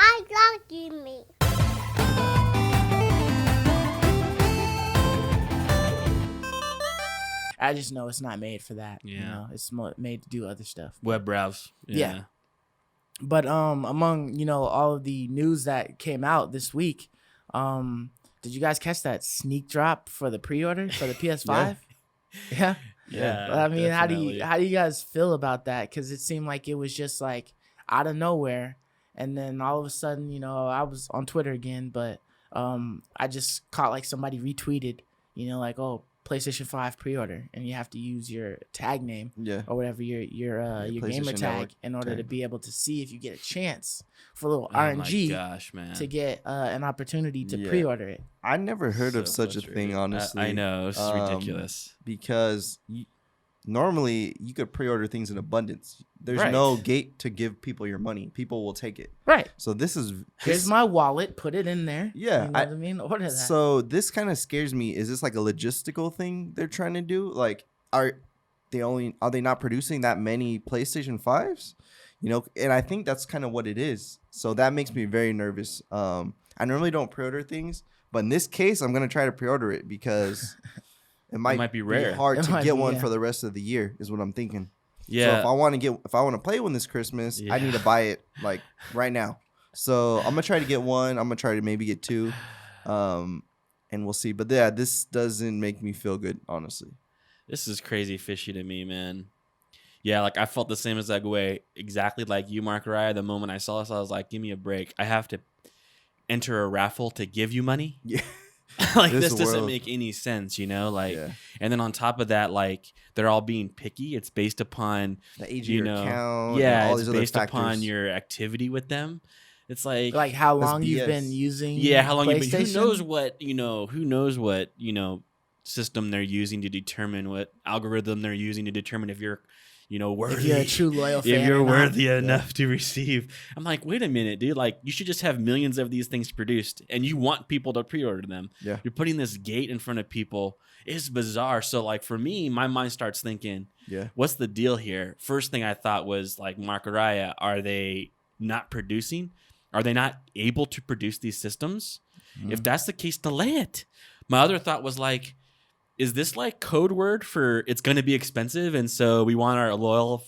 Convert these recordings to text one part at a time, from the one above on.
I love me. I just know it's not made for that. Yeah. You know, it's made to do other stuff. Web browse. Yeah. But among, you know, all of the news that came out this week, did you guys catch that sneak drop for the pre-order for the PS5? Yeah. Yeah. I mean, definitely. how do you guys feel about that? Because it seemed like it was just like out of nowhere, and then all of a sudden, you know, I was on Twitter again, but I just caught like somebody retweeted, you know, like, oh, PlayStation 5 pre-order, and you have to use your tag name or whatever your gamer tag in order to be able to see if you get a chance for a little RNG man. to get an opportunity to pre-order it. I never heard of such a thing, honestly. I know, it's ridiculous. Because normally you could pre-order things in abundance. There's no gate to give people your money. People will take it. Right. So here's my wallet. Put it in there. Yeah. You know what I mean? Order that. So this kind of scares me. Is this like a logistical thing they're trying to do? Like, are they not producing that many PlayStation 5s? You know, and I think that's kind of what it is. So that makes me very nervous. I normally don't pre-order things, but in this case, I'm gonna try to pre-order it because it might be rare. Hard to get one for the rest of the year, is what I'm thinking. Yeah. So if I want to play one this Christmas, I need to buy it like right now. So I'm gonna try to get one. I'm gonna try to maybe get two, and we'll see. But yeah, this doesn't make me feel good, honestly. This is crazy fishy to me, man. Yeah, like I felt the same exact way, exactly like you, Mark Raya. The moment I saw this, I was like, "Give me a break! I have to enter a raffle to give you money." Yeah. Like this doesn't make any sense, you know, like, and then on top of that, like they're all being picky. It's based upon the age of your account. Yeah, all it's based upon your activity with them. It's like how long you've been using. Yeah, how long you've been. Who knows what system they're using to determine what algorithm they're using to determine if you're worthy. If you're a true loyal fan. If you're worthy enough to receive. I'm like, wait a minute, dude. Like, you should just have millions of these things produced, and you want people to pre-order them. Yeah. You're putting this gate in front of people. It's bizarre. So, like, for me, my mind starts thinking, what's the deal here? First thing I thought was, like, Mark Araya, are they not producing? Are they not able to produce these systems? If that's the case, delay it. My other thought was, like, is this like code word for it's going to be expensive, and so we want our loyal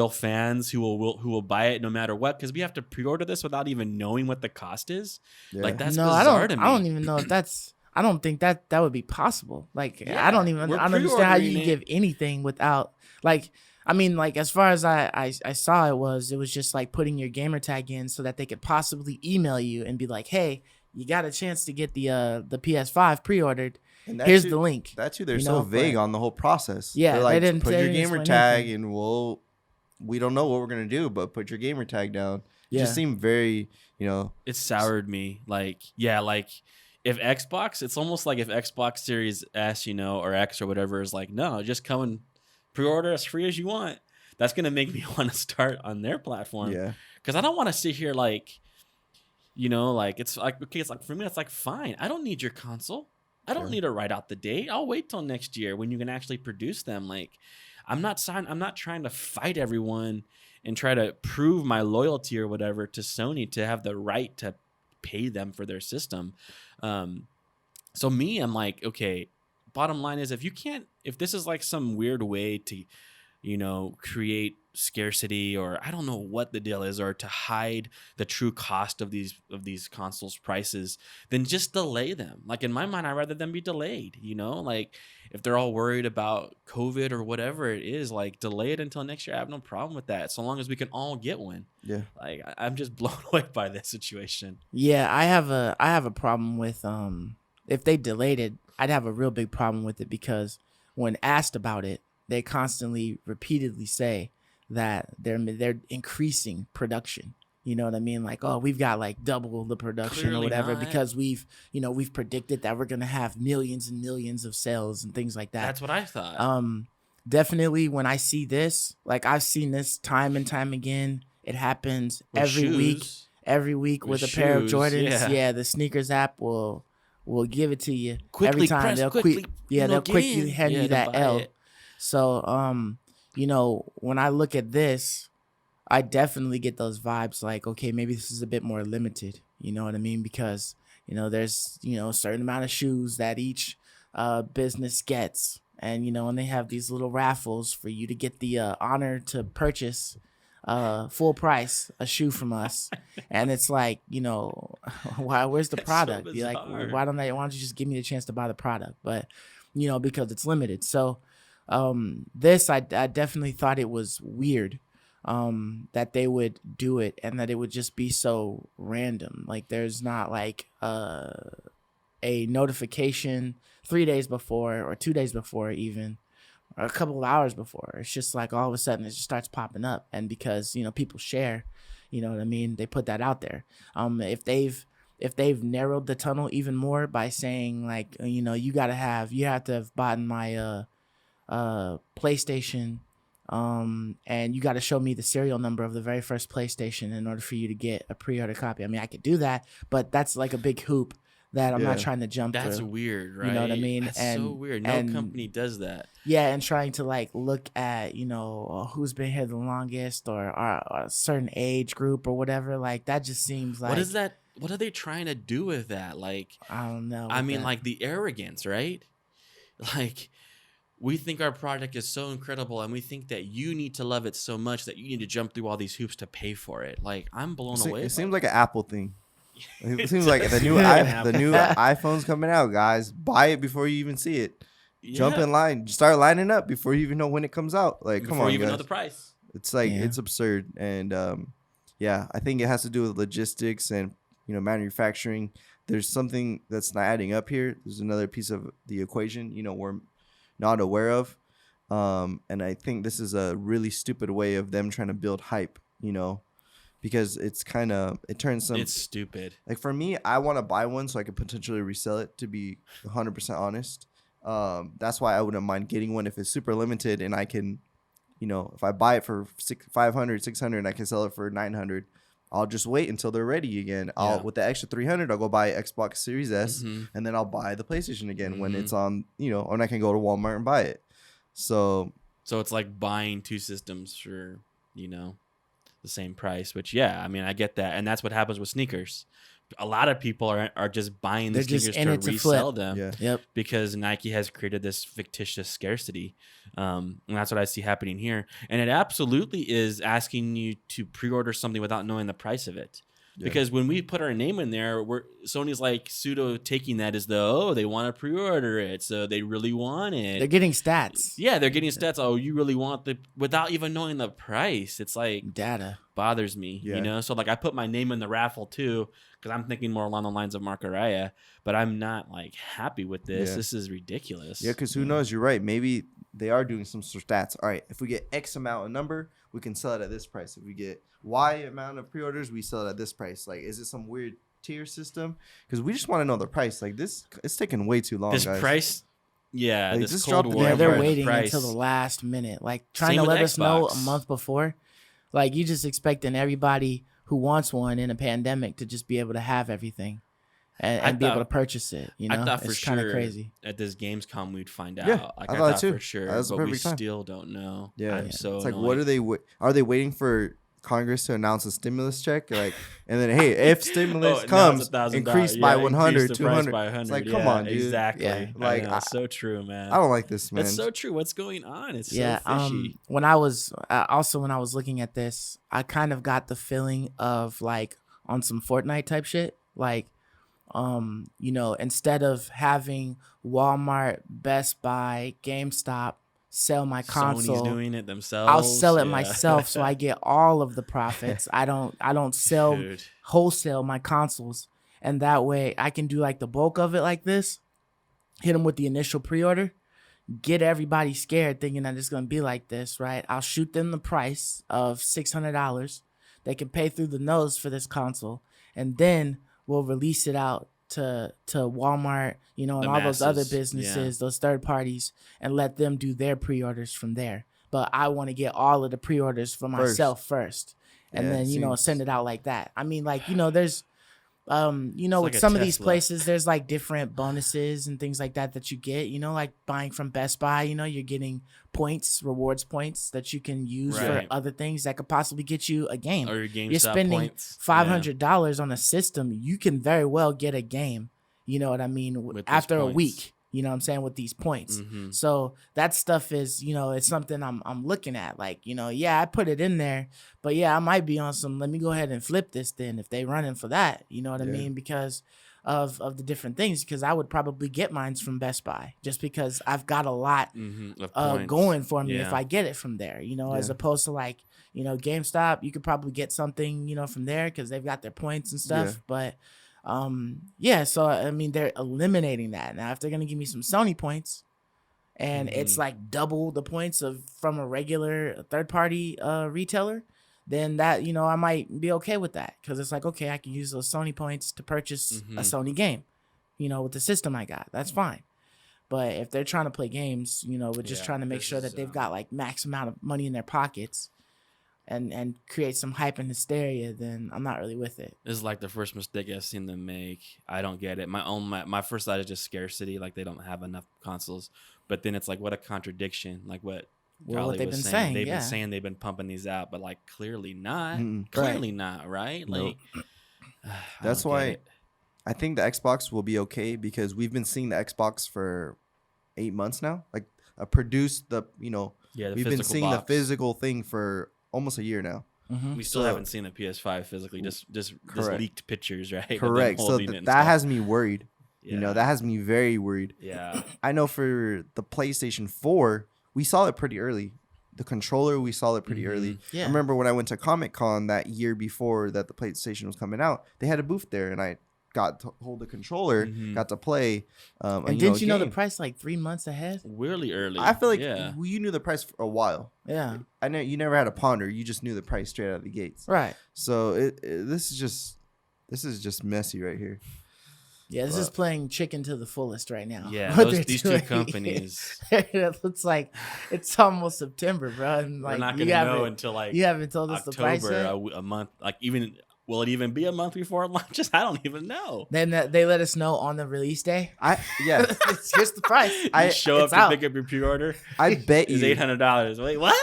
fans who will buy it no matter what, because we have to pre-order this without even knowing what the cost is? Like, that's bizarre to me. I don't even know if that's. I don't think that would be possible. Like, I don't understand how you can give anything without, like, I mean, like, as far as I saw it was just like putting your gamer tag in so that they could possibly email you and be like, hey, you got a chance to get the PS5 pre-ordered. Here's the link. That's who they're so vague on the whole process. Yeah, they're like, they didn't put your gamer tag, and we don't know what we're gonna do, but put your gamer tag down. It just seemed very, it soured me. Like, like if Xbox, it's almost like if Xbox Series S, or X or whatever is like, no, just come and pre-order as free as you want. That's gonna make me want to start on their platform. Yeah, because I don't want to sit here like, like it's like, okay, it's like for me, it's like, fine, I don't need your console. I don't need to write out the date. I'll wait till next year when you can actually produce them. Like, I'm not trying to fight everyone and try to prove my loyalty or whatever to Sony to have the right to pay them for their system. So me, I'm like, okay, bottom line is, if this is like some weird way to, create scarcity, or I don't know what the deal is, or to hide the true cost of these consoles prices, then just delay them. Like, in my mind, I'd rather them be delayed, like if they're all worried about COVID or whatever it is, like, delay it until next year. I have no problem with that, so long as we can all get one. Yeah. Like, I'm just blown away by this situation. Yeah, I have a problem with if they delayed it, I'd have a real big problem with it, because when asked about it, they constantly repeatedly say that they're increasing production. You know what I mean? Like, oh, we've got like double the production Clearly or whatever not. because we've predicted that we're going to have millions and millions of sales and things like that. That's what I thought. Definitely when I see this, like, I've seen this time and time again. It happens With every week with a pair of Jordans. Yeah, the sneakers app will give it to you Quickly, every time. They'll quickly hand you that L. It. So, when I look at this, I definitely get those vibes like, okay, maybe this is a bit more limited. You know what I mean? Because, there's, a certain amount of shoes that each business gets. And, and they have these little raffles for you to get the honor to purchase full price a shoe from us. And it's like, where's the That's so product? Be like, bizarre. why don't you just give me the chance to buy the product? But, because it's limited. So this, I definitely thought it was weird that they would do it and that it would just be so random. Like there's not like a notification 3 days before or 2 days before even, or a couple of hours before. It's just like all of a sudden it just starts popping up. And because, people share, you know what I mean? They put that out there. If they've narrowed the tunnel even more by saying like, you have to have bought my PlayStation, and you got to show me the serial number of the very first PlayStation in order for you to get a pre-order copy. I mean, I could do that, but that's like a big hoop that I'm not trying to jump That's through. weird, right? You know what I mean? That's and so weird. No company does that. Yeah, and trying to like look at who's been here the longest or a certain age group or whatever. Like that just seems like, What is that? What are they trying to do with that? Like, I don't know. I mean, like the arrogance, right? Like, we think our product is so incredible and we think that you need to love it so much that you need to jump through all these hoops to pay for it. Like, I'm blown away. It seems like an Apple thing. It seems It like does the new feel like an the new iPhone's coming out, guys. Buy it before you even see it. Jump in line. Start lining up before you even know when it comes out. Like, before come on, you even guys. know the price. It's like it's absurd, and I think it has to do with logistics and manufacturing. There's something that's not adding up here. There's another piece of the equation we're not aware of, and I think this is a really stupid way of them trying to build hype. Because it turns some. It's stupid. Like for me, I want to buy one so I could potentially resell it. To be 100% honest, that's why I wouldn't mind getting one if it's super limited and I can, if I buy it for 500, 600, and I can sell it for 900, I'll just wait until they're ready again. With the extra 300, I'll go buy Xbox Series S, and then I'll buy the PlayStation again when it's on, and I can go to Walmart and buy it. So it's like buying two systems for the same price. Which I mean, I get that, and that's what happens with sneakers. A lot of people are just buying the They're sneakers just in to it to resell flip. them. Yeah. Yep. Because Nike has created this fictitious scarcity. And that's what I see happening here. And it absolutely is asking you to pre-order something without knowing the price of it. Yeah. Because when we put our name in there, Sony's like pseudo taking that as they want to pre-order it, so they really want it. They're getting stats. Yeah, they're getting stats. Oh, you really want without even knowing the price. It's like data bothers me, So like I put my name in the raffle too because I'm thinking more along the lines of Mark Araya, but I'm not like happy with this. This is ridiculous. Yeah, because who knows? You're right. Maybe they are doing some sort of stats. All right, if we get X amount of number, we can sell it at this price. If we get Y amount of pre-orders, we sell it at this price. Like, is it some weird tier system? Because we just want to know the price. Like this, it's taking way too long. This guys. Price. Yeah, like, this Cold War. Yeah, they're price. waiting until the last minute, like trying Same to with let us know a Xbox. month before. Like you just expecting everybody who wants one in a pandemic to just be able to have everything and be able to purchase it. I thought for it's kind of sure crazy. at this Gamescom we'd find out. Yeah, like, I I thought thought too. for sure, That was the but we perfect time. still don't know. Yeah, I'm so it's like, annoyed. what are they waiting for Congress to announce a stimulus check? Like, and then hey, if stimulus comes, increase by 100, 200. It's like, come on, dude. Exactly. Yeah. Like, so true, man. I don't like this, man. That's so true. What's going on? It's Yeah. so fishy. When I was looking at this, I kind of got the feeling of like on some Fortnite type shit, like. Instead of having Walmart, Best Buy, GameStop sell my console, Sony's doing it themselves. I'll sell it myself so I get all of the profits. I don't sell Dude. wholesale my consoles, and that way I can do like the bulk of it like this. Hit them with the initial pre-order, get everybody scared thinking that it's gonna be like this, right? I'll shoot them the price of $600. They can pay through the nose for this console, and then we'll release it out to Walmart, and all those other businesses, those third parties, and let them do their pre-orders from there. But I want to get all of the pre-orders for myself first, and then send it out like that. I mean, like there's You know, It's with like a some of these Tesla. places, there's like different bonuses and things like that you get. You know, like buying from Best Buy, you know, you're getting points, rewards points that you can use for Right. other things that could possibly get you a game. Or your GameStop You're spending points. $500 on a system, you can very well get a game. You know what I mean? With those After a points. week, you know what I'm saying, with these points. Mhm. So that stuff is, you know, it's something I'm looking at. Like, you know, yeah, I put it in there, but yeah, I might be on some. Let me go ahead and flip this then if they running for that. You know what I Yeah. mean? Because of the different things. Because I would probably get mines from Best Buy just because I've got a lot Of points. going for me if Yeah. I get it from there. You know, as Yeah. opposed to like, you know, GameStop, you could probably get something, you know, from there because they've got their points and stuff. Yeah. But yeah, so I mean, they're eliminating that now. If they're gonna give me some Sony points, and it's Mhm. like double the points of from a regular third party retailer, then that, you know, I might be okay with that because it's like, okay, I can use those Sony points to purchase a Mhm. Sony game, you know, with the system I got. That's fine. But if they're trying to play games, you know, we're just Yeah, trying to make this sure is, that they've got like max amount of money in their pockets and create some hype and hysteria, then I'm not really with it. This is like the first mistake I've seen them make. I don't get it. My first thought is just scarcity, like they don't have enough consoles. But then it's like, what a contradiction. Like what Well, Carly what they've was been saying. saying, They've yeah. been saying they've been pumping these out, but like clearly not. Mm-mm. Clearly not, right? Nope. Like I That's don't get why it. I think the Xbox will be okay because we've been seeing the Xbox for 8 months now. Like produce the, you know, Yeah, the we've been physical seeing box. the physical thing for almost a year now. Mhm. We still So- haven't seen the PS5 physically. Just Correct. leaked pictures, right? of them Correct. So holding it and that stuff. has me worried. You know, Yeah. that has me very worried. Yeah. I know for the PlayStation 4, we saw it pretty early. The controller, we saw it pretty Mhm. early. Yeah. I remember when I went to Comic-Con that year before that the PlayStation was coming out, they had a booth there and I got to hold the controller, Mhm. got to play. And didn't you know the game. price like 3 months ahead? Really early. I feel like yeah. you knew the price for a while. Yeah. I know you never had a ponder. You just knew the price straight out of the gates. Right. So this is just messy right here. Yeah, this is But- playing chicken to the fullest right now. Yeah, What they're these two doing. companies. It looks like it's almost September, bro. And We're like not you gonna know haven't, until like you haven't told us the price October, yet. a month. Like even will it even be a month before it launches? I don't even know. Then they let us know on the release day. Yeah, Here's the price. You show up it's to out. pick up your pre-order. I bet It's you. $800. Wait, what?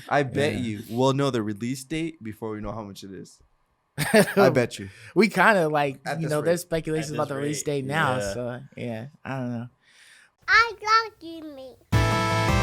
I bet Yeah. you we'll know the release date before we know how much it is. I bet you. We kind of like, At you this know, rate. there's speculations At about this the release rate, date now. yeah. So yeah, I don't know. I love you, me.